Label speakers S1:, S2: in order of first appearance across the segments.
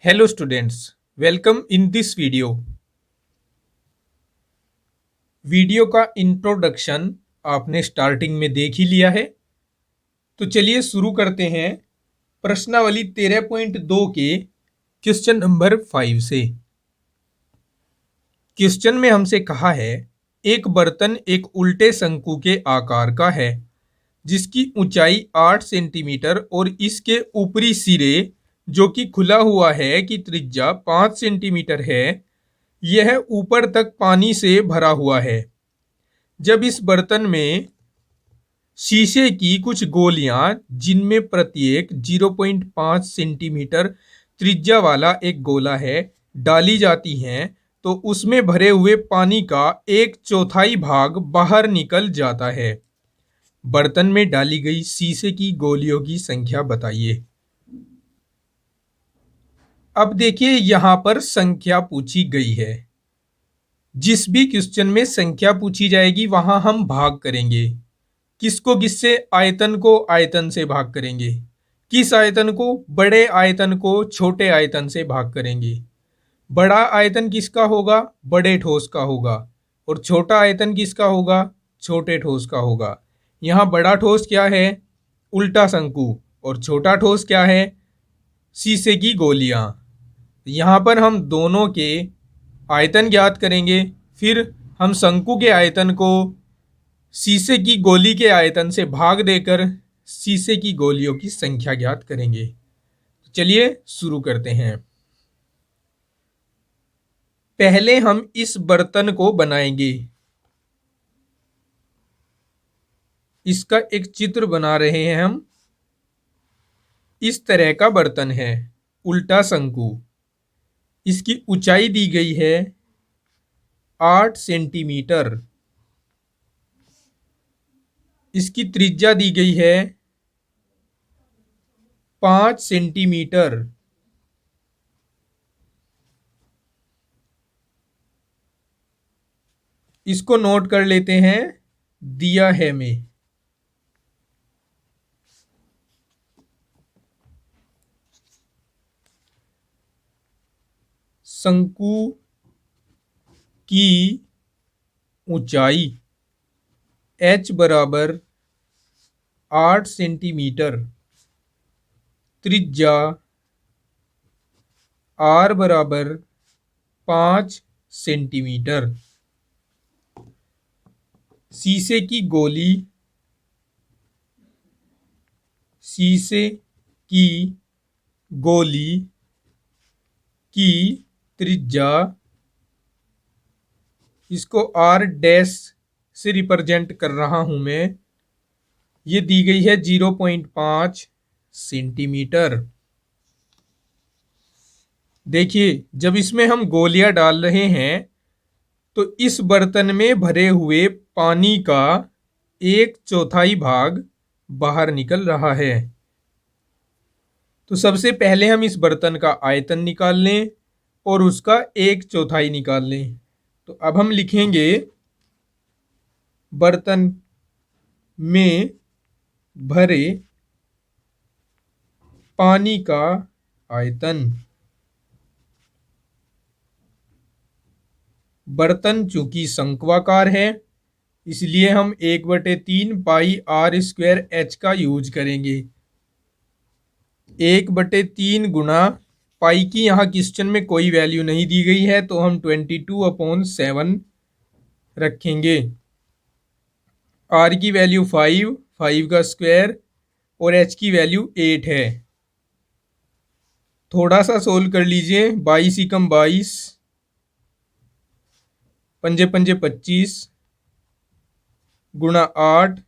S1: Hello students, welcome in this video. Video का introduction आपने starting में देख ही लिया है। तो चलिए शुरू करते हैं प्रश्नावली 13.2 के क्वेश्चन नंबर 5 से। क्वेश्चन में हमसे कहा है एक बर्तन एक उल्टे शंकु के आकार का है जिसकी ऊंचाई 8 सेंटीमीटर और इसके ऊपरी सिरे जो कि खुला हुआ है की त्रिज्या 5 सेंटीमीटर है। यह ऊपर तक पानी से भरा हुआ है। जब इस बर्तन में शीशे की कुछ गोलियां जिनमें प्रत्येक 0.5 सेंटीमीटर त्रिज्या वाला एक गोला है डाली जाती हैं तो उसमें भरे हुए पानी का एक चौथाई भाग बाहर निकल जाता है। बर्तन में डाली गई शीशे की गोलियों की संख्या बताइए। अब देखिए यहां पर संख्या पूछी गई है। जिस भी क्वेश्चन में संख्या पूछी जाएगी वहां हम भाग करेंगे। किसको किससे? आयतन को आयतन से भाग करेंगे। किस आयतन को? बड़े आयतन को छोटे आयतन से भाग करेंगे। बड़ा आयतन किसका होगा? बड़े ठोस का होगा। और छोटा आयतन किसका होगा? छोटे ठोस का होगा। यहाँ बड़ा ठोस क्या है? उल्टा शंकु। और छोटा ठोस क्या है? शीशे की गोलियां। यहाँ पर हम दोनों के आयतन ज्ञात करेंगे, फिर हम शंकु के आयतन को शीशे की गोली के आयतन से भाग देकर शीशे की गोलियों की संख्या ज्ञात करेंगे। चलिए शुरू करते हैं। पहले हम इस बर्तन को बनाएंगे। इसका एक चित्र बना रहे हैं हम। इस तरह का बर्तन है, उल्टा शंकु। इसकी ऊंचाई दी गई है 8 सेंटीमीटर। इसकी त्रिज्या दी गई है 5 सेंटीमीटर। इसको नोट कर लेते हैं, दिया है में। शंकु की ऊंचाई h बराबर 8 सेंटीमीटर, त्रिज्या r बराबर 5 सेंटीमीटर। शीशे की गोली, शीशे की गोली की त्रिज्या, इसको r डैश से रिप्रेजेंट कर रहा हूं मैं, ये दी गई है 0.5 सेंटीमीटर। देखिए जब इसमें हम गोलियां डाल रहे हैं तो इस बर्तन में भरे हुए पानी का एक चौथाई भाग बाहर निकल रहा है। तो सबसे पहले हम इस बर्तन का आयतन निकाल लें और उसका एक चौथाई निकाल लें। तो अब हम लिखेंगे बर्तन में भरे पानी का आयतन। बर्तन चूंकि शंक्वाकार है इसलिए हम 1/3 पाई आर स्क्वायर एच का यूज करेंगे। 1/3 गुना पाई की यहाँ क्वेश्चन में कोई वैल्यू नहीं दी गई है तो हम 22/7 रखेंगे। आर की वैल्यू 5, 5 का स्क्वायर और एच की वैल्यू 8 है। थोड़ा सा सोल्व कर लीजिए। 22 एकम 22, पंजे पंजे 25 गुणा 8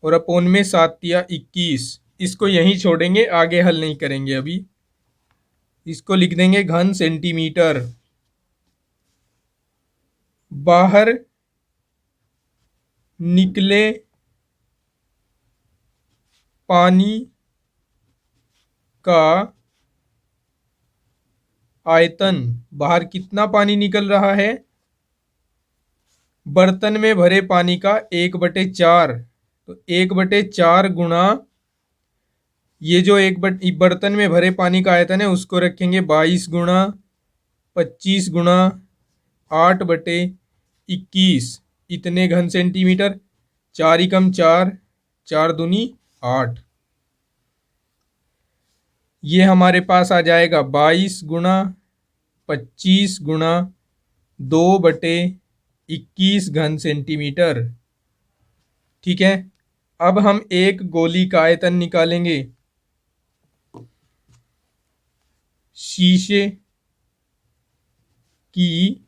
S1: और अपोन में 7 या 21। इसको यहीं छोड़ेंगे, आगे हल नहीं करेंगे अभी। इसको लिख देंगे घन सेंटीमीटर। बाहर निकले पानी का आयतन। बाहर कितना पानी निकल रहा है? बर्तन में भरे पानी का 1/4। तो 1/4 गुणा ये जो एक बर्तन में भरे पानी का आयतन है उसको रखेंगे 22 गुणा 25 गुणा 8/21, इतने घन सेंटीमीटर। 4 एकम 4, 4 दूनी 8। ये हमारे पास आ जाएगा 22 गुणा 25 गुणा 2/21 घन सेंटीमीटर। ठीक है, अब हम एक गोली का आयतन निकालेंगे। शीशे की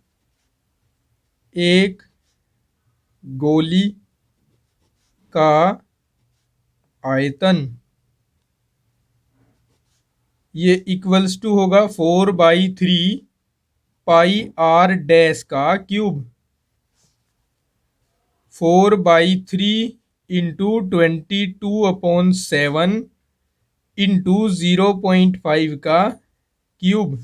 S1: एक गोली का आयतन, ये इक्वल्स टू होगा 4/3 पाई आर डैश का क्यूब। 4/3 इंटू 22/7 इंटू 0.5 का क्यूब।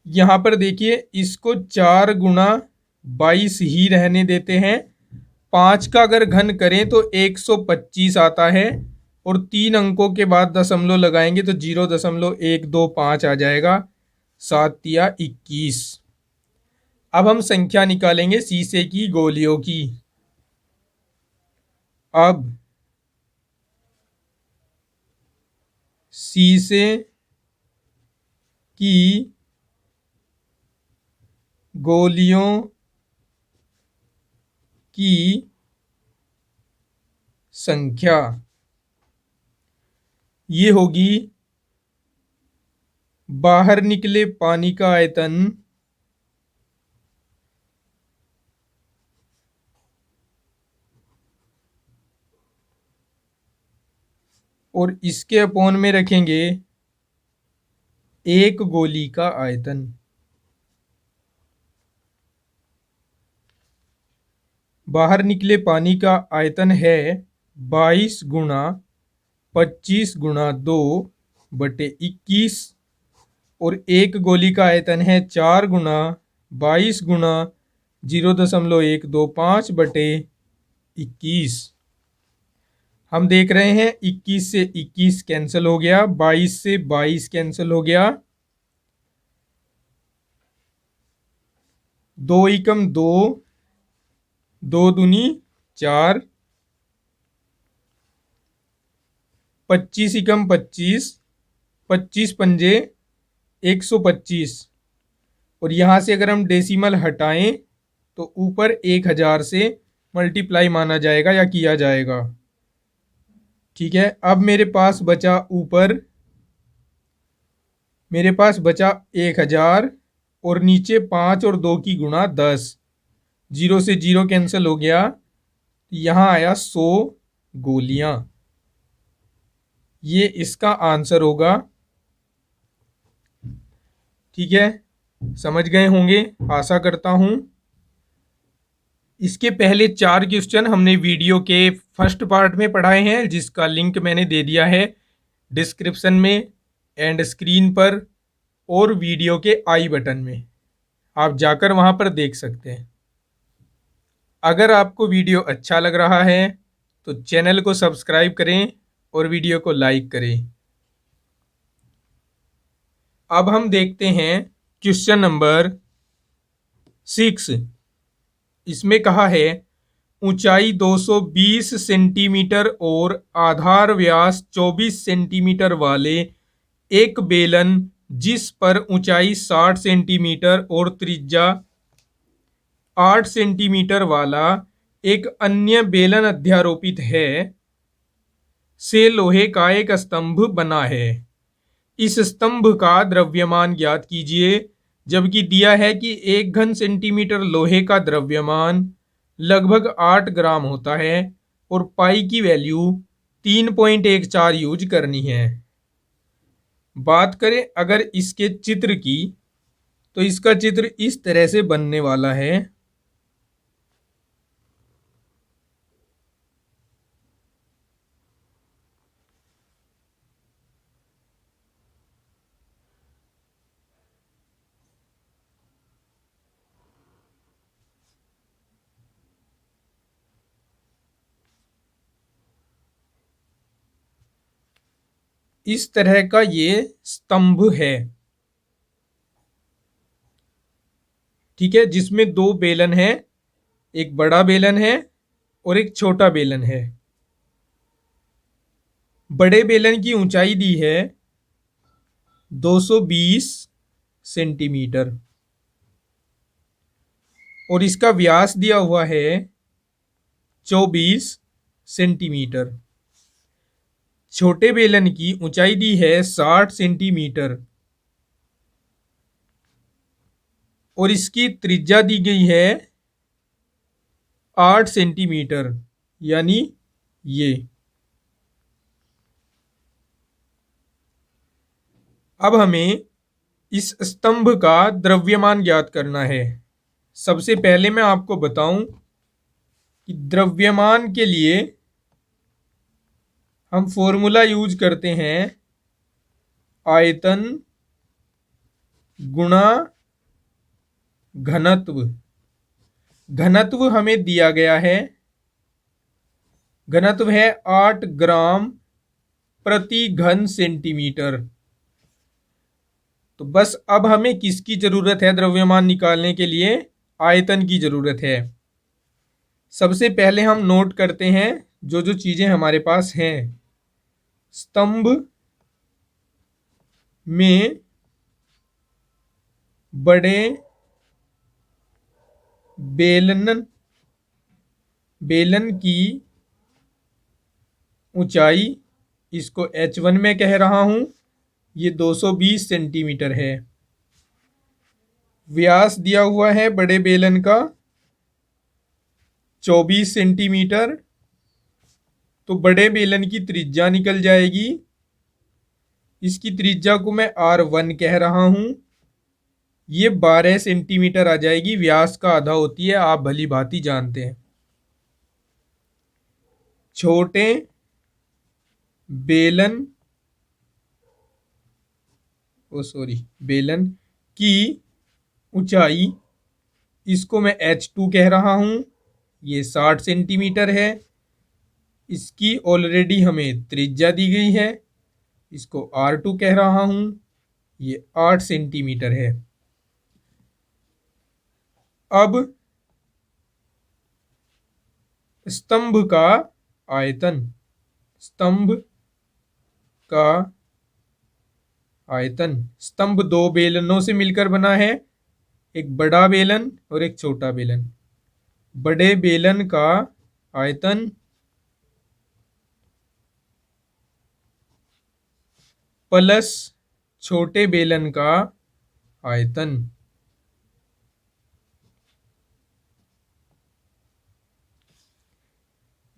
S1: यहां पर देखिए, इसको 4 गुणा 22 ही रहने देते हैं। 5 का अगर घन करें तो 125 आता है, और 3 अंकों के बाद दशमलव लगाएंगे तो 0.125 आ जाएगा। 7 या 21। अब हम संख्या निकालेंगे शीशे की गोलियों की। अब शीशे की गोलियों की संख्या ये होगी, बाहर निकले पानी का आयतन और इसके अपोन में रखेंगे एक गोली का आयतन। बाहर निकले पानी का आयतन है 22 गुणा 25 गुणा 2/21, और एक गोली का आयतन है 4 गुणा 22 गुणा 0.125/21। हम देख रहे हैं 21 से 21 कैंसिल हो गया, 22 से 22 कैंसिल हो गया, 2 एकम 2, 2 दूनी 4, 25 एकम 25, 25 पंजे 125, और यहां से अगर हम डेसिमल हटाएं तो ऊपर 1000 से मल्टीप्लाई माना जाएगा या किया जाएगा। ठीक है, अब मेरे पास बचा ऊपर, मेरे पास बचा 1000, और नीचे 5 और 2 की गुणा 10, 0 से 0 कैंसिल हो गया, यहां आया 100 गोलियां। ये इसका आंसर होगा। ठीक है, समझ गए होंगे आशा करता हूं। इसके पहले 4 क्वेश्चन हमने वीडियो के फर्स्ट पार्ट में पढ़ाए हैं, जिसका लिंक मैंने दे दिया है डिस्क्रिप्शन में एंड स्क्रीन पर और वीडियो के आई बटन में। आप जाकर वहां पर देख सकते हैं। अगर आपको वीडियो अच्छा लग रहा है तो चैनल को सब्सक्राइब करें और वीडियो को लाइक करें। अब हम देखते हैं क्वेश्चन नंबर 6। इसमें कहा है, ऊंचाई 220 सेंटीमीटर और आधार व्यास 24 सेंटीमीटर वाले एक बेलन, जिस पर ऊंचाई 60 सेंटीमीटर और त्रिज्या 8 सेंटीमीटर वाला एक अन्य बेलन अध्यारोपित है, से लोहे का एक स्तंभ बना है। इस स्तंभ का द्रव्यमान ज्ञात कीजिए। जबकि दिया है कि 1 घन सेंटीमीटर लोहे का द्रव्यमान लगभग 8 ग्राम होता है और पाई की वैल्यू 3.14 यूज करनी है। बात करें अगर इसके चित्र की, तो इसका चित्र इस तरह से बनने वाला है। इस तरह का ये स्तंभ है, ठीक है, जिसमें दो बेलन है, एक बड़ा बेलन है और एक छोटा बेलन है। बड़े बेलन की ऊंचाई दी है 220 सेंटीमीटर और इसका व्यास दिया हुआ है 24 सेंटीमीटर। छोटे बेलन की ऊंचाई दी है 60 सेंटीमीटर और इसकी त्रिज्या दी गई है 8 सेंटीमीटर, यानी ये। अब हमें इस स्तंभ का द्रव्यमान ज्ञात करना है। सबसे पहले मैं आपको बताऊं कि द्रव्यमान के लिए हम फॉर्मूला यूज करते हैं आयतन गुणा घनत्व। घनत्व हमें दिया गया है, घनत्व है 8 ग्राम प्रति घन सेंटीमीटर। तो बस अब हमें किसकी जरूरत है द्रव्यमान निकालने के लिए? आयतन की जरूरत है। सबसे पहले हम नोट करते हैं जो जो चीजें हमारे पास हैं। स्तंभ में बड़े बेलन की ऊंचाई, इसको H1 में कह रहा हूं, ये 220 सेंटीमीटर है। व्यास दिया हुआ है बड़े बेलन का 24 सेंटीमीटर, तो बड़े बेलन की त्रिज्या निकल जाएगी। इसकी त्रिज्या को मैं R1 कह रहा हूं, ये 12 सेंटीमीटर आ जाएगी। व्यास का आधा होती है, आप भली भांति जानते हैं। छोटे बेलन की ऊंचाई, इसको मैं H2 कह रहा हूं, ये 60 सेंटीमीटर है। इसकी ऑलरेडी हमें त्रिज्या दी गई है, इसको R2 कह रहा हूं, ये 8 सेंटीमीटर है। अब स्तंभ का आयतन, स्तंभ का आयतन, स्तंभ दो बेलनों से मिलकर बना है, एक बड़ा बेलन और एक छोटा बेलन। बड़े बेलन का आयतन प्लस छोटे बेलन का आयतन।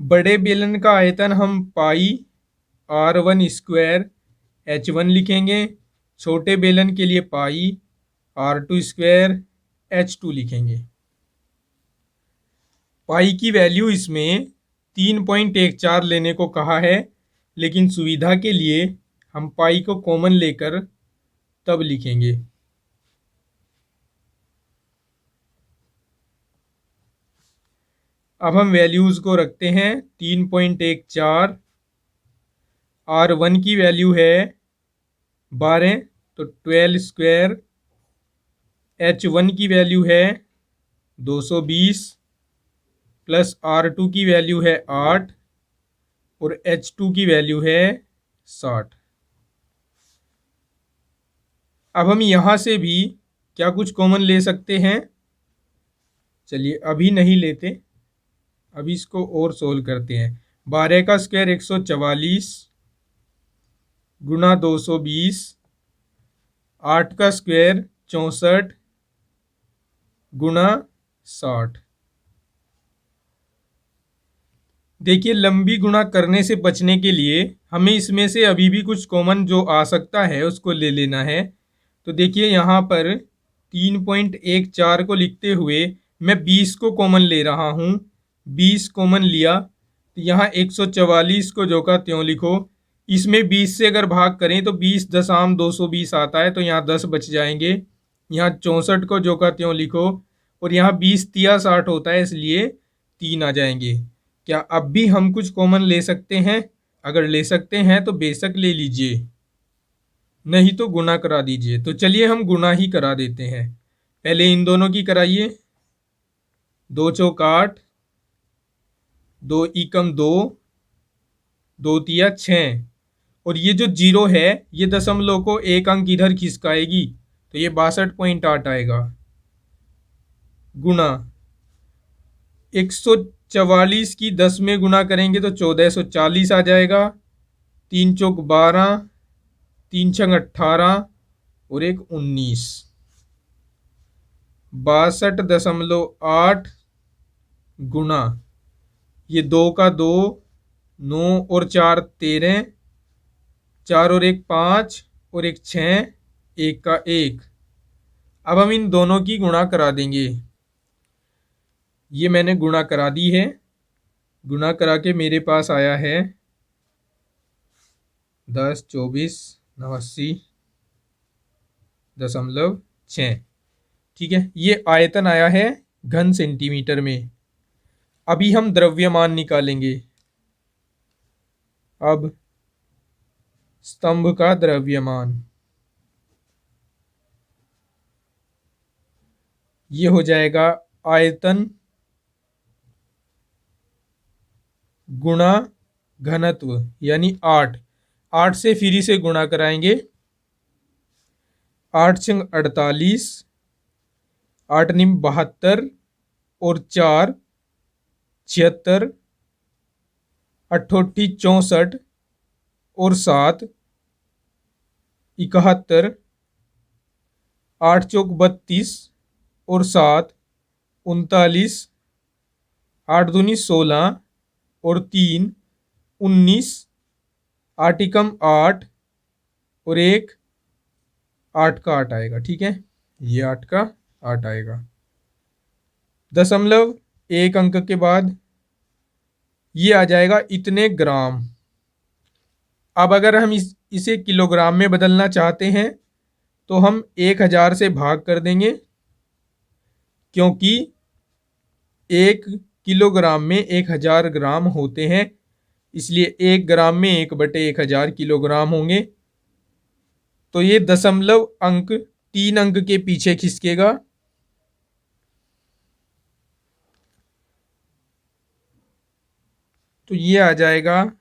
S1: बड़े बेलन का आयतन हम पाई R1 स्क्वायर H1 लिखेंगे, छोटे बेलन के लिए पाई R2 स्क्वायर H2 लिखेंगे। पाई की वैल्यू इसमें 3.14 लेने को कहा है, लेकिन सुविधा के लिए हम पाई को कॉमन लेकर तब लिखेंगे। अब हम वैल्यूज को रखते हैं 3.14। R1 की वैल्यू है 12, तो 12 स्क्वायर। H1 की वैल्यू है 220 प्लस R2 की वैल्यू है 8 और H2 की वैल्यू है 60। अब हम यहां से भी क्या कुछ कॉमन ले सकते हैं? चलिए अभी नहीं लेते, अभी इसको और सोल्व करते हैं। 12 का स्क्वायर 144 गुना 220, 8 का स्क्वायर 64 गुना 60। देखिए लंबी गुणा करने से बचने के लिए हमें इसमें से अभी भी कुछ कॉमन जो आ सकता है उसको ले लेना है। तो देखिए यहाँ पर 3.14 को लिखते हुए मैं 20 को कॉमन ले रहा हूँ। 20 कॉमन लिया तो यहाँ 144 को जो का त्यों लिखो। इसमें 20 से अगर भाग करें तो 20.220 आता है, तो यहाँ 10 बच जाएंगे। यहाँ 64 को जो का त्यों लिखो और यहाँ 20 तिया 60 होता है, इसलिए 3 आ जाएंगे। क्या अब भी हम कुछ कॉमन ले सकते हैं? अगर ले सकते हैं तो बेशक ले लीजिए। नहीं तो गुना करा दीजिए। तो चलिए हम गुना ही करा देते हैं। पहले इन दोनों की कराइए। 2 चौक 8, 2 एकम 2, 2 तिया 6। और ये जो जीरो है ये दशमलव को एक अंक इधर खिसकाएगी, तो ये 62.8 आएगा। गुना 144 की 10 में गुना करेंगे तो 1440 आ जाएगा। 3 चौक 12, 3 छंग 18 और एक 19। 62.8 गुना ये 2 का 2, 9 और 4 13, 4 और एक 5 और एक 6, 1 का 1। अब हम इन दोनों की गुणा करा देंगे। ये मैंने गुणा करा दी है। गुणा करा के मेरे पास आया है 10, 24, 89.6। ठीक है, ये आयतन आया है घन सेंटीमीटर में। अभी हम द्रव्यमान निकालेंगे। अब स्तंभ का द्रव्यमान ये हो जाएगा आयतन गुणा घनत्व, यानी 8। 8 से फिर से गुणा कराएंगे। 8 छंग 48, 8 निम 72 और 4 76, 8 64 और 7 71, 8 चौक 32 और 7 39, 8 दूनी 16 और 3 19, 8 एकम 8 और एक 8 का 8 आएगा। ठीक है, ये 8 का 8 आएगा। दशमलव एक अंक के बाद ये आ जाएगा इतने ग्राम। अब अगर हम इसे किलोग्राम में बदलना चाहते हैं तो हम 1000 से भाग कर देंगे, क्योंकि 1 किलोग्राम में 1000 ग्राम होते हैं, इसलिए 1 ग्राम में 1/1000 किलोग्राम होंगे। तो ये दशमलव अंक 3 अंक के पीछे खिसकेगा। तो ये आ जाएगा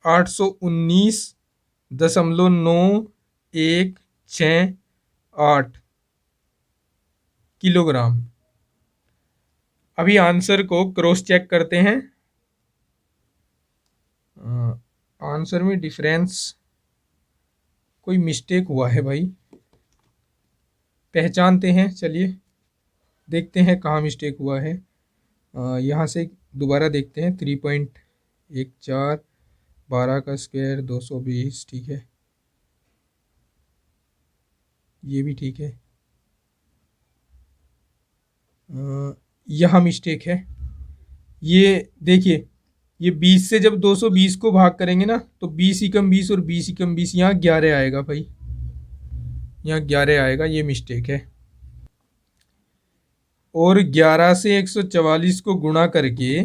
S1: 819.9168 किलोग्राम। अभी आंसर को क्रॉस चेक करते हैं। आंसर में डिफरेंस कोई मिस्टेक हुआ है भाई, पहचानते हैं। चलिए देखते हैं कहाँ मिस्टेक हुआ है। यहाँ से दोबारा देखते हैं। 3.14, 12 का स्क्वायर 220। ठीक है, ये भी ठीक है। यहाँ मिस्टेक है। ये देखिए, ये 20 से जब 220 को भाग करेंगे ना तो 20 एकम 20 और 20 एकम 20, यहाँ 11 आएगा भाई, यहाँ 11 आएगा। ये मिस्टेक है। और 11 से 144 को गुणा करके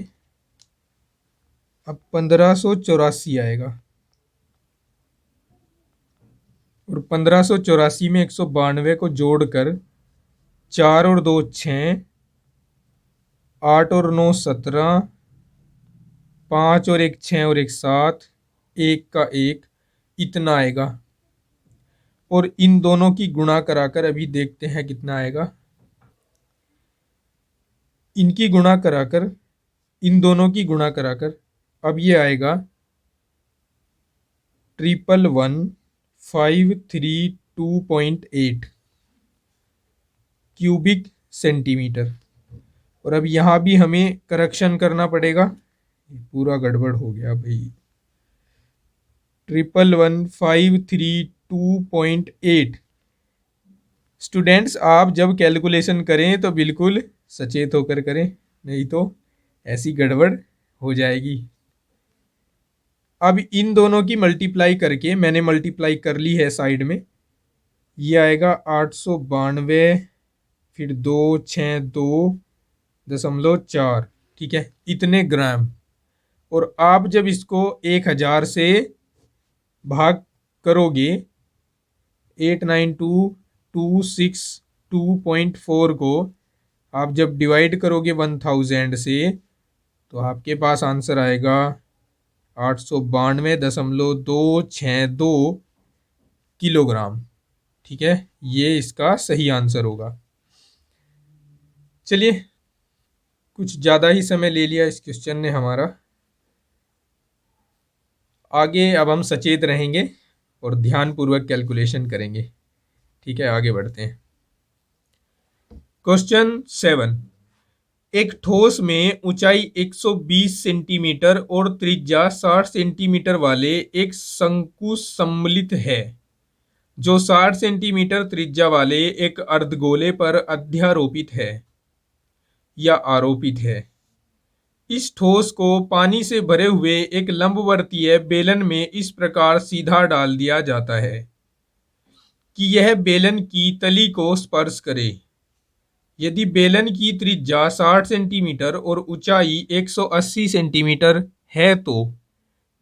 S1: अब 1584 आएगा। और 1584 में 192 को जोड़कर 4 और 2 6, 8 और 9 17, 5 और एक 6 और एक 7, 1 का 1, इतना आएगा। और इन दोनों की गुणा कराकर अभी देखते हैं कितना आएगा। इनकी गुणा कराकर, इन दोनों की गुणा कराकर अब ये आएगा 111,532.8 क्यूबिक सेंटीमीटर। और अब यहाँ भी हमें करेक्शन करना पड़ेगा, पूरा गड़बड़ हो गया भाई। 111,532.8। स्टूडेंट्स, आप जब कैलकुलेशन करें तो बिल्कुल सचेत होकर करें, नहीं तो ऐसी गड़बड़ हो जाएगी। अब इन दोनों की मल्टीप्लाई करके, मैंने मल्टीप्लाई कर ली है साइड में, ये आएगा 892, फिर 262.4। ठीक है, इतने ग्राम। और आप जब इसको 1000 से भाग करोगे 892262.4 को आप जब डिवाइड करोगे 1000 से तो आपके पास आंसर आएगा 892.262 किलोग्राम। ठीक है, ये इसका सही आंसर होगा। चलिए, कुछ ज़्यादा ही समय ले लिया इस क्वेश्चन ने हमारा। आगे अब हम सचेत रहेंगे और ध्यानपूर्वक कैलकुलेशन करेंगे। ठीक है, आगे बढ़ते हैं। क्वेश्चन 7, एक ठोस में ऊंचाई 120 सेंटीमीटर और त्रिज्या 60 सेंटीमीटर वाले एक शंकु सम्मिलित है जो 60 सेंटीमीटर त्रिज्या वाले एक अर्धगोले पर अध्यारोपित है या आरोपित है। इस ठोस को पानी से भरे हुए एक लंबवर्तीय बेलन में इस प्रकार सीधा डाल दिया जाता है कि यह बेलन की तली को स्पर्श करे। यदि बेलन की त्रिज्या 60 सेंटीमीटर और ऊंचाई 180 सेंटीमीटर है तो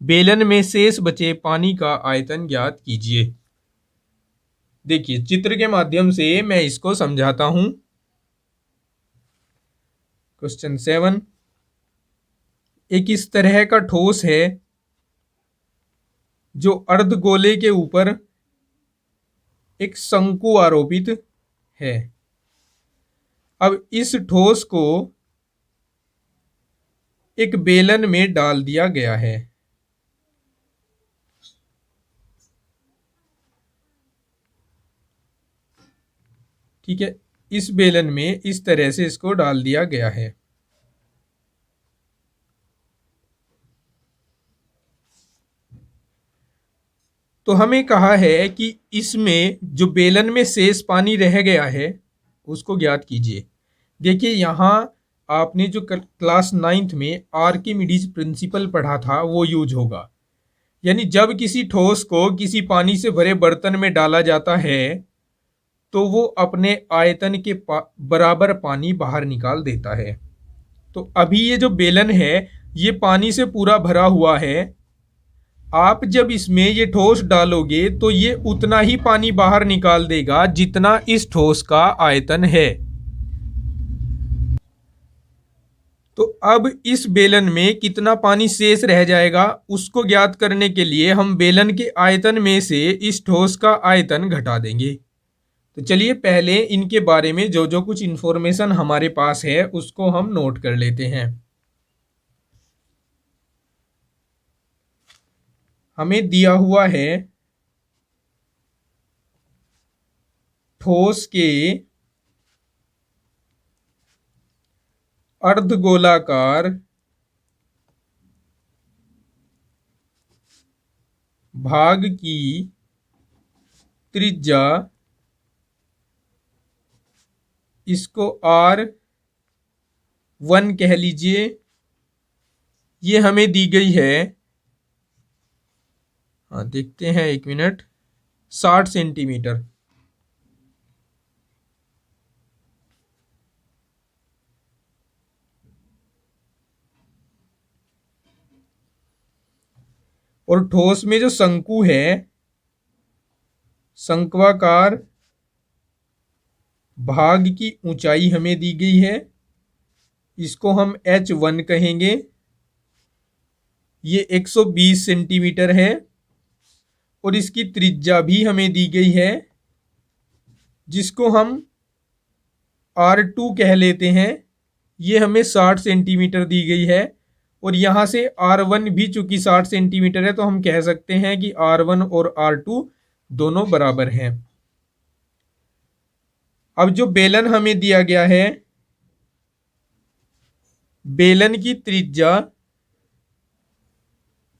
S1: बेलन में शेष बचे पानी का आयतन ज्ञात कीजिए। देखिए, चित्र के माध्यम से मैं इसको समझाता हूं। क्वेश्चन 7, एक इस तरह का ठोस है जो अर्धगोले के ऊपर एक शंकु आरोपित है। अब इस ठोस को एक बेलन में डाल दिया गया है। ठीक है, इस बेलन में इस तरह से इसको डाल दिया गया है। तो हमें कहा है कि इसमें जो बेलन में शेष पानी रह गया है उसको ज्ञात कीजिए। देखिए, यहाँ आपने जो क्लास 9th में आर्किमिडीज प्रिंसिपल पढ़ा था वो यूज होगा। यानी जब किसी ठोस को किसी पानी से भरे बर्तन में डाला जाता है तो वो अपने आयतन के बराबर पानी बाहर निकाल देता है। तो अभी ये जो बेलन है ये पानी से पूरा भरा हुआ है। आप जब इसमें ये ठोस डालोगे तो ये उतना ही पानी बाहर निकाल देगा जितना इस ठोस का आयतन है। तो अब इस बेलन में कितना पानी शेष रह जाएगा उसको ज्ञात करने के लिए हम बेलन के आयतन में से इस ठोस का आयतन घटा देंगे। तो चलिए, पहले इनके बारे में जो जो कुछ इंफॉर्मेशन हमारे पास है उसको हम नोट कर लेते हैं। हमें दिया हुआ है ठोस के अर्धगोलाकार भाग की त्रिज्या, इसको R1 कह लीजिए, ये हमें दी गई है। हाँ, देखते हैं, एक मिनट, 60 सेंटीमीटर। और ठोस में जो शंकु है, शंक्वाकार भाग की ऊंचाई हमें दी गई है, इसको हम H1 कहेंगे। ये 120 सेंटीमीटर है और इसकी त्रिज्या भी हमें दी गई है जिसको हम R2 कह लेते हैं। ये हमें 60 सेंटीमीटर दी गई है और यहाँ से R1 भी चूंकि 60 सेंटीमीटर है तो हम कह सकते हैं कि R1 और R2 दोनों बराबर हैं। अब जो बेलन हमें दिया गया है, बेलन की त्रिज्या,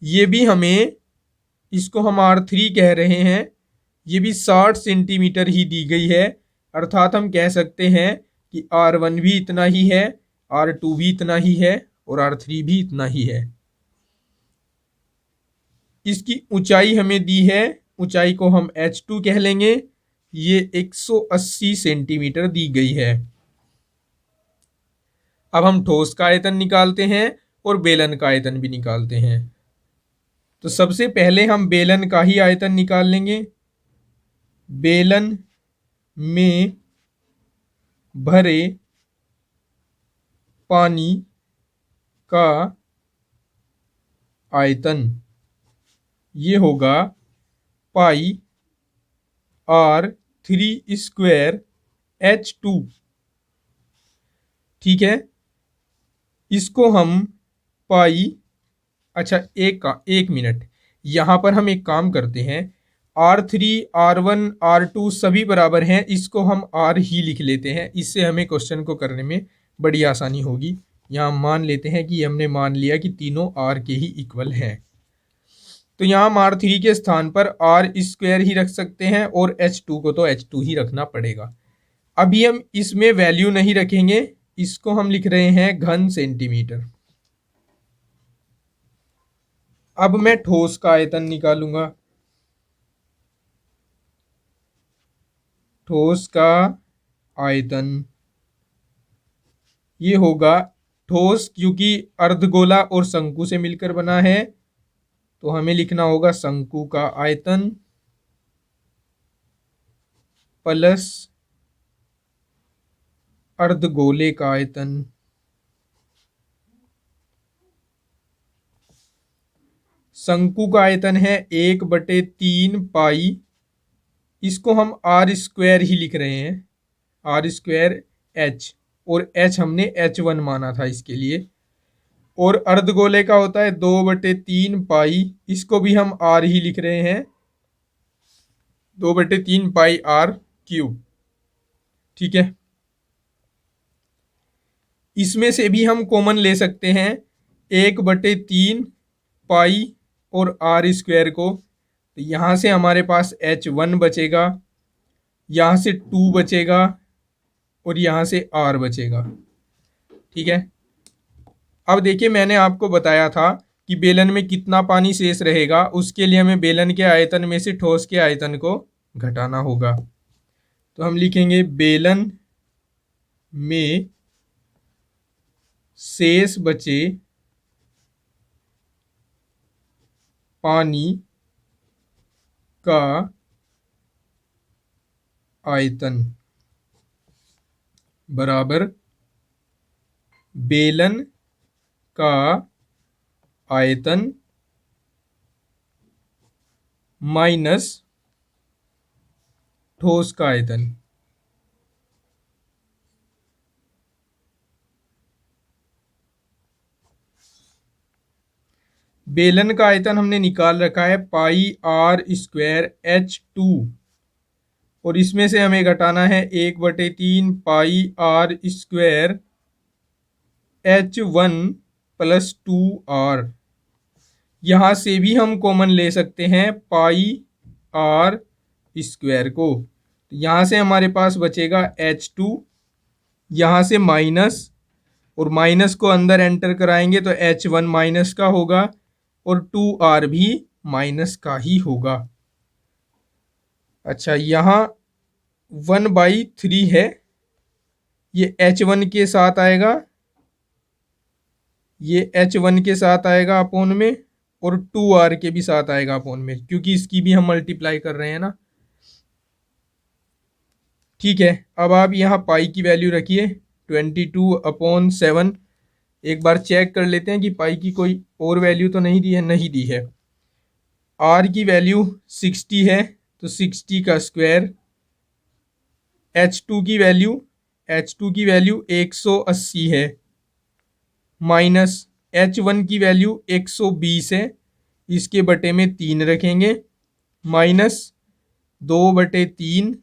S1: ये भी हमें, इसको हम R3 कह रहे हैं, ये भी 60 सेंटीमीटर ही दी गई है। अर्थात हम कह सकते हैं कि R1 भी इतना ही है, R2 भी इतना ही है और R3 भी इतना ही है। इसकी ऊंचाई हमें दी है, ऊंचाई को हम H2 कह लेंगे। ये 180 सेंटीमीटर दी गई है। अब हम ठोस का आयतन निकालते हैं और बेलन का आयतन भी निकालते हैं। तो सबसे पहले हम बेलन का ही आयतन निकाल लेंगे। बेलन में भरे पानी का आयतन, ये होगा पाई r3² H2। ठीक है, इसको हम पाई, अच्छा एक मिनट, यहाँ पर हम एक काम करते हैं, R3 R1 R2 सभी बराबर हैं, इसको हम R ही लिख लेते हैं, इससे हमें क्वेश्चन को करने में बड़ी आसानी होगी। यहाँ मान लेते हैं कि हमने मान लिया कि तीनों R के ही इक्वल हैं, तो यहाँ हम R3 के स्थान पर R² ही रख सकते हैं और H2 को तो H2 ही रखना पड़ेगा। अभी हम इसमें वैल्यू नहीं रखेंगे, इसको हम लिख रहे हैं घन सेंटीमीटर। अब मैं ठोस का आयतन निकालूंगा। ठोस का आयतन ये होगा, ठोस क्योंकि अर्धगोला और शंकु से मिलकर बना है, तो हमें लिखना होगा शंकु का आयतन प्लस अर्धगोले का आयतन। शंकु का आयतन है 1/3 पाई, इसको हम R² ही लिख रहे हैं, R² H, और H हमने H1 माना था इसके लिए। और अर्धगोले का होता है 2/3 पाई, इसको भी हम R ही लिख रहे हैं, 2/3 पाई R3। ठीक है, इसमें से भी हम कॉमन ले सकते हैं 1/3 पाई और R² को, तो यहाँ से हमारे पास H1 बचेगा, यहाँ से 2 बचेगा और यहाँ से R बचेगा। ठीक है, अब देखिए मैंने आपको बताया था कि बेलन में कितना पानी शेष रहेगा, उसके लिए हमें बेलन के आयतन में से ठोस के आयतन को घटाना होगा। तो हम लिखेंगे बेलन में शेष बचे पानी का आयतन बराबर बेलन का आयतन माइनस ठोस का आयतन। बेलन का आयतन हमने निकाल रखा है पाई R² H2, और इसमें से हमें घटाना है 1/3 पाई R² H1 प्लस 2R। यहाँ से भी हम कॉमन ले सकते हैं पाई R² को, यहाँ से हमारे पास बचेगा H2, यहाँ से माइनस, और माइनस को अंदर एंटर कराएंगे तो H1 माइनस का होगा और 2R भी माइनस का ही होगा। अच्छा, यहाँ 1/3 है, ये H1 के साथ आएगा, ये H1 के साथ आएगा अपोन में, और 2R के भी साथ आएगा अपोन में, क्योंकि इसकी भी हम मल्टीप्लाई कर रहे हैं ना। ठीक है, अब आप यहाँ पाई की वैल्यू रखिए 22/7। एक बार चेक कर लेते हैं कि पाई की कोई और वैल्यू तो नहीं दी है, नहीं दी है। R की वैल्यू 60 है, तो 60 का स्क्वायर। H2 की वैल्यू 180 है, माइनस H1 की वैल्यू 120 है, इसके बटे में 3 रखेंगे, माइनस 2/3,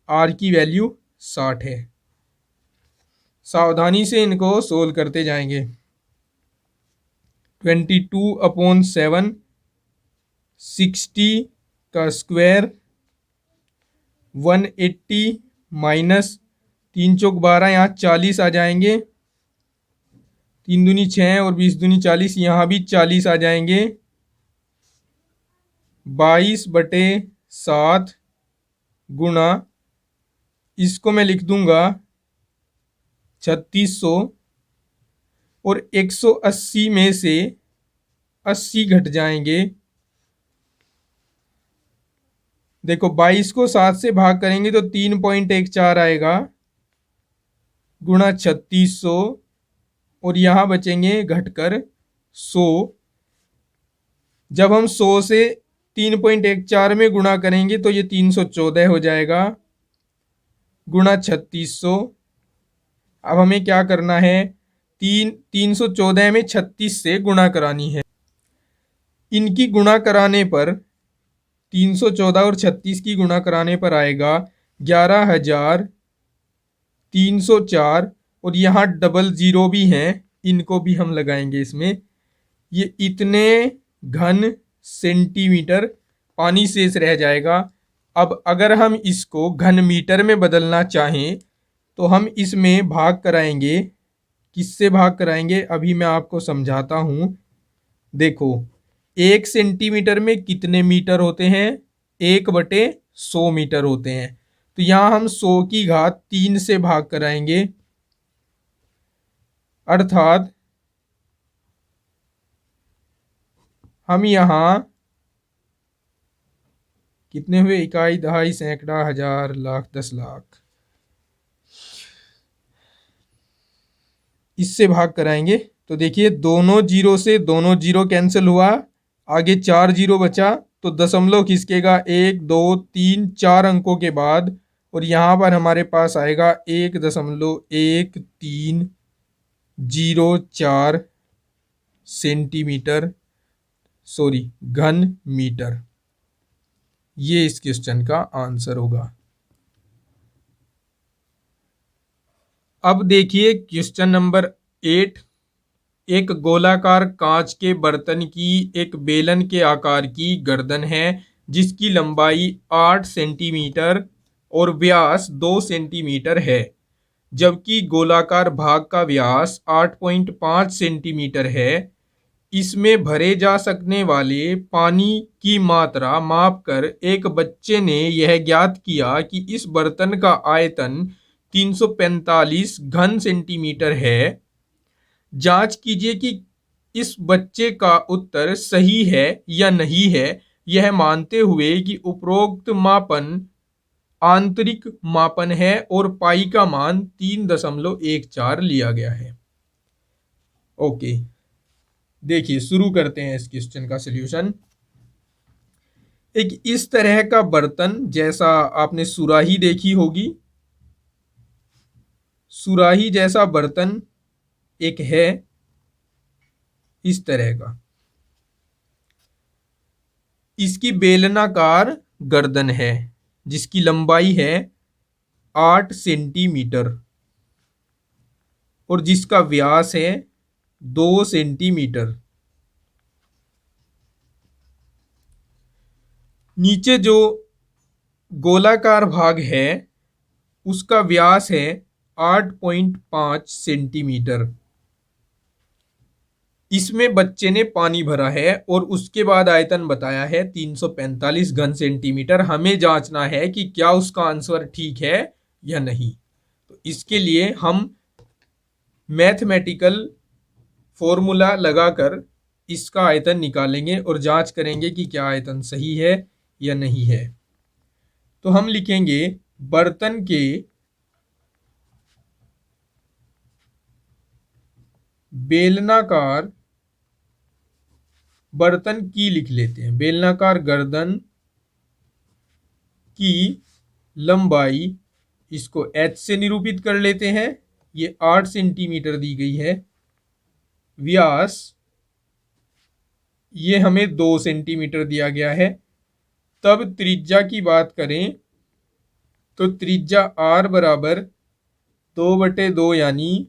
S1: R की वैल्यू 60 है। सावधानी से इनको सोल्व करते जाएंगे। 22/7, 60 का स्क्वायर, 180 माइनस 3 चौक 12, यहाँ 40 आ जाएंगे, 3 दूनी 6 और 20 दूनी 40, यहाँ भी 40 आ जाएंगे, 22/7 गुणा, इसको मैं लिख दूंगा 3600, और 180 में से 80 घट जाएंगे, देखो 22 को 7 से भाग करेंगे तो 3.14 आएगा, गुणा 3600, और यहां बचेंगे घटकर 100। जब हम 100 से 3.14 में गुणा करेंगे तो ये 314 हो जाएगा, गुणा 3600। अब हमें क्या करना है, 314 में 36 से गुणा करानी है। इनकी गुणा कराने पर 314 और 36 की गुणा कराने पर आएगा 11,304, और यहाँ डबल जीरो भी हैं, इनको भी हम लगाएंगे इसमें। ये इतने घन सेंटीमीटर पानी शेष रह जाएगा। अब अगर हम इसको घन मीटर में बदलना चाहें तो हम इसमें भाग कराएंगे। किससे भाग कराएंगे अभी मैं आपको समझाता हूं। देखो 1 सेंटीमीटर में कितने मीटर होते हैं, 1/100 मीटर होते हैं। तो यहां हम 100 की घात 3 से भाग कराएंगे, अर्थात हम यहां कितने हुए, इकाई, दहाई, सैकड़ा, हजार, लाख, 10 लाख, इससे भाग कराएंगे। तो देखिए दोनों जीरो से दोनों जीरो कैंसिल हुआ, आगे 4 जीरो बचा, तो दशमलव खिसकेगा 1 2 3 4 अंकों के बाद, और यहां पर हमारे पास आएगा 1.1304 सेंटीमीटर, सॉरी घन मीटर। ये इस क्वेश्चन का आंसर होगा। अब देखिए क्वेश्चन नंबर 8। एक गोलाकार कांच के बर्तन की एक बेलन के आकार की गर्दन है जिसकी लंबाई 8 सेंटीमीटर और व्यास 2 सेंटीमीटर है, जबकि गोलाकार भाग का व्यास 8.5 सेंटीमीटर है। इसमें भरे जा सकने वाले पानी की मात्रा मापकर एक बच्चे ने यह ज्ञात किया कि इस बर्तन का आयतन 345 घन सेंटीमीटर है। जांच कीजिए कि इस बच्चे का उत्तर सही है या नहीं है, यह मानते हुए कि उपरोक्त मापन आंतरिक मापन है और पाई का मान 3.14 लिया गया है। ओके, देखिए शुरू करते हैं इस क्वेश्चन का सलूशन। एक इस तरह का बर्तन, जैसा आपने सुराही देखी होगी, सुराही जैसा बर्तन एक है इस तरह का। इसकी बेलनाकार गर्दन है जिसकी लंबाई है 8 सेंटीमीटर और जिसका व्यास है 2 सेंटीमीटर। नीचे जो गोलाकार भाग है उसका व्यास है 8.5 सेंटीमीटर। इसमें बच्चे ने पानी भरा है और उसके बाद आयतन बताया है 345 घन सेंटीमीटर। हमें जांचना है कि क्या उसका आंसर ठीक है या नहीं। तो इसके लिए हम मैथमेटिकल फॉर्मूला लगाकर इसका आयतन निकालेंगे और जांच करेंगे कि क्या आयतन सही है या नहीं है। तो हम लिखेंगे बर्तन के बेलनाकार, बर्तन की लिख लेते हैं, बेलनाकार गर्दन की लंबाई, इसको h से निरूपित कर लेते हैं, ये 8 सेंटीमीटर दी गई है। व्यास ये हमें 2 सेंटीमीटर दिया गया है। तब त्रिज्या की बात करें तो त्रिज्या r बराबर 2/2 यानी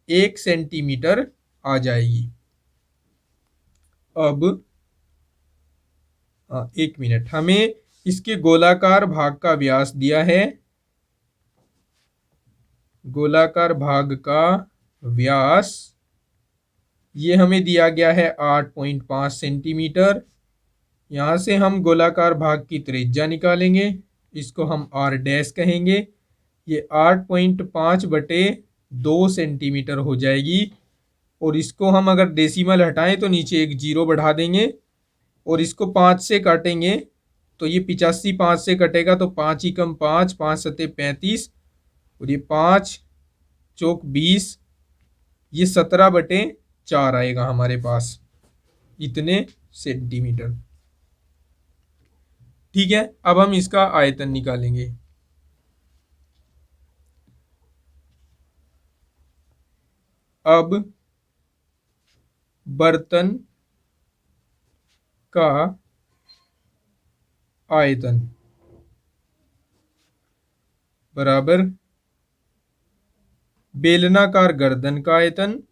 S1: 1 सेंटीमीटर आ जाएगी। अब 1 मिनट, हमें इसके गोलाकार भाग का व्यास दिया है। गोलाकार भाग का व्यास ये हमें दिया गया है 8.5 सेंटीमीटर। यहां से हम गोलाकार भाग की त्रिज्या निकालेंगे, इसको हम r डैश कहेंगे। ये 8.5/2 सेंटीमीटर हो जाएगी। और इसको हम अगर डेसिमल हटाएं तो नीचे एक जीरो बढ़ा देंगे और इसको 5 से काटेंगे तो ये 85 5 से कटेगा तो 5 ही कम 5, 5 सत्ते 35, और ये 5 चौक 20, ये 17/4 आएगा हमारे पास, इतने सेंटीमीटर। ठीक है, अब हम इसका आयतन निकालेंगे। अब बर्तन का आयतन बराबर बेलनाकार गर्दन का आयतन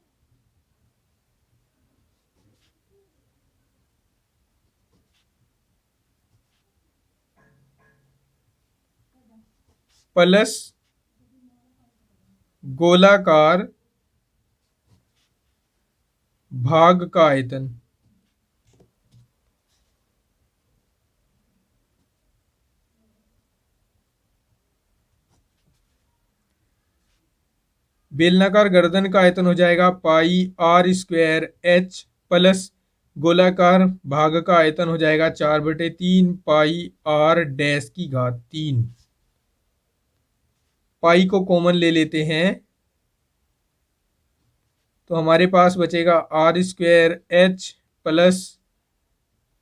S1: प्लस गोलाकार भाग का आयतन। बेलनाकार गर्दन का आयतन हो जाएगा पाई आर स्क्वायर एच, प्लस गोलाकार भाग का आयतन हो जाएगा 4/3 पाई आर डैश की घात 3। पाई को कॉमन ले लेते हैं तो हमारे पास बचेगा R square H plus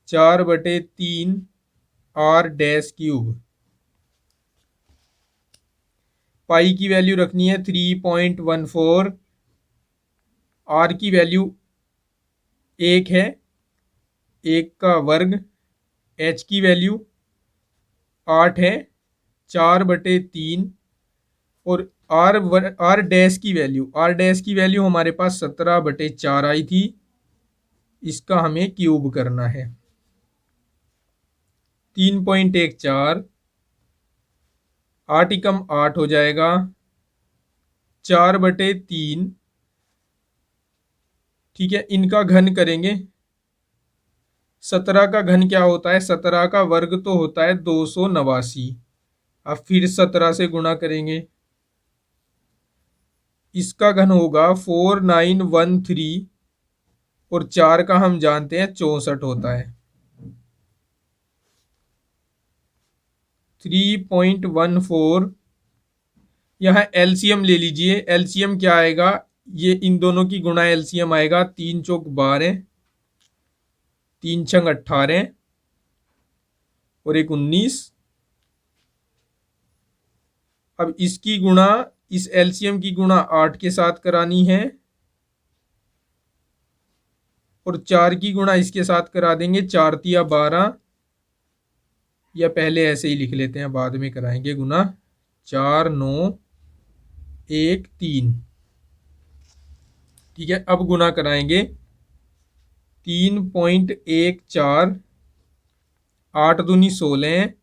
S1: 4/3 R dash cube. Pi की वैल्यू रखनी है 3.14, आर की वैल्यू 1 है, 1 का वर्ग, एच की वैल्यू 8 है, 4/3, और आर डैश की वैल्यू हमारे पास 17/4 आई थी, इसका हमें क्यूब करना है। 3.14, 8 एकम 8 हो जाएगा, 4/3। ठीक है, इनका घन करेंगे। 17 का घन क्या होता है? 17 का वर्ग तो होता है 289। अब फिर 17 से गुणा करेंगे, इसका घन होगा 4913, और 4 का हम जानते हैं 64 होता है। 3.14, यहाँ एलसीएम ले लीजिए। एलसीएम क्या आएगा? ये इन दोनों की गुणा एलसीएम आएगा, 3 चौक 12, 3 छंग 18, और 1 19। अब इसकी गुणा, इस एलसीएम की गुणा 8 के साथ करानी है, और 4 की गुणा इसके साथ करा देंगे, 4 तिया 12, या पहले ऐसे ही लिख लेते हैं, बाद में कराएंगे गुणा। 4 9 1 3। ठीक है, अब गुणा कराएंगे। 3.14, 8 दूनी 16,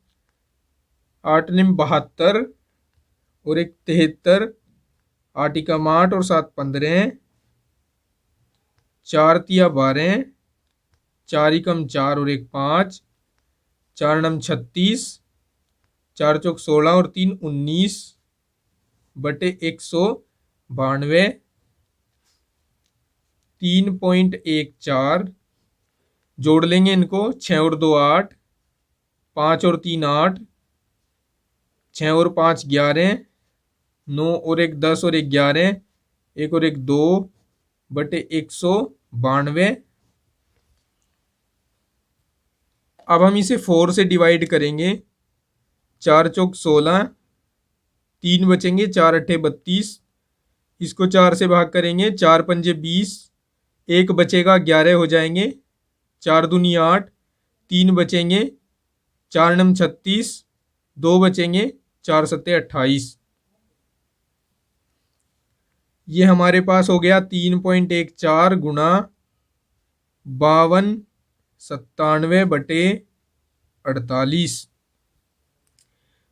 S1: 8 निम 72, और 1 73, 8 एकम 8, और 7 15, 4 तिया 12, 4 एकम 4, और 1 5, 4 नम 36, 4 चौक 16, और 3 19 बटे 192। 3.14 जोड़ लेंगे इनको, 6 और 2 8, 5 और 3 8, 6 और 5 11, 9 और 1 10, और 1 11, 1 और 1 2 बटे 192। अब हम इसे 4 से डिवाइड करेंगे। 4 चौक 16, 3 बचेंगे, 4 अट्ठे 32, इसको 4 से भाग करेंगे, 4 पंजे 20, 1 बचेगा, 11 हो जाएंगे, 4 दूनी 8, 3 बचेंगे, 4 नम 36, 2 बचेंगे, 4 सत्ते 28। ये हमारे पास हो गया 3.14 गुणा 5297/48।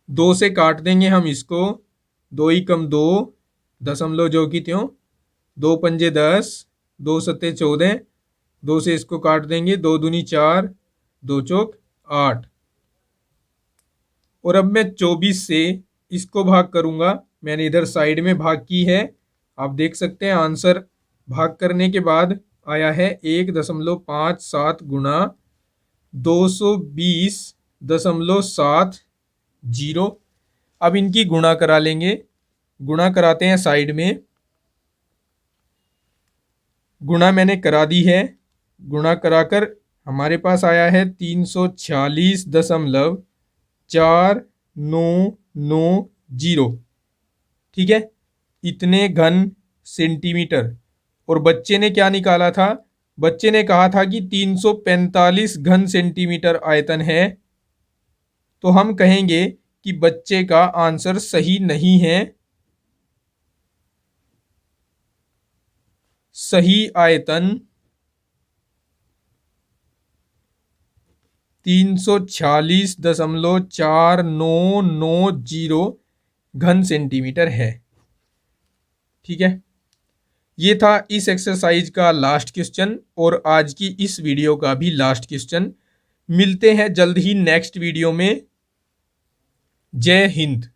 S1: 2 से काट देंगे हम इसको, 2 ही कम 2, दशमलव जो की त्यों, 2 पंजे 10, 2 सत्ते 14, 2 से इसको काट देंगे, 2 दूनी 4, 2 चौक 8। और अब मैं 24 से इसको भाग करूंगा। मैंने इधर साइड में भाग की है, आप देख सकते हैं आंसर भाग करने के बाद आया है 1.57 गुणा 220 3.70। अब इनकी गुणा करा लेंगे। गुणा कराते हैं साइड में। गुणा मैंने करा दी है। गुणा कराकर हमारे पास आया है 346.4990। ठीक है, इतने घन सेंटीमीटर। और बच्चे ने क्या निकाला था? बच्चे ने कहा था कि 345 घन सेंटीमीटर आयतन है। तो हम कहेंगे कि बच्चे का आंसर सही नहीं है। सही आयतन 346.4990 घन सेंटीमीटर है। ठीक है, ये था इस एक्सरसाइज का लास्ट क्वेश्चन और आज की इस वीडियो का भी लास्ट क्वेश्चन। मिलते हैं जल्द ही नेक्स्ट वीडियो में। जय हिंद।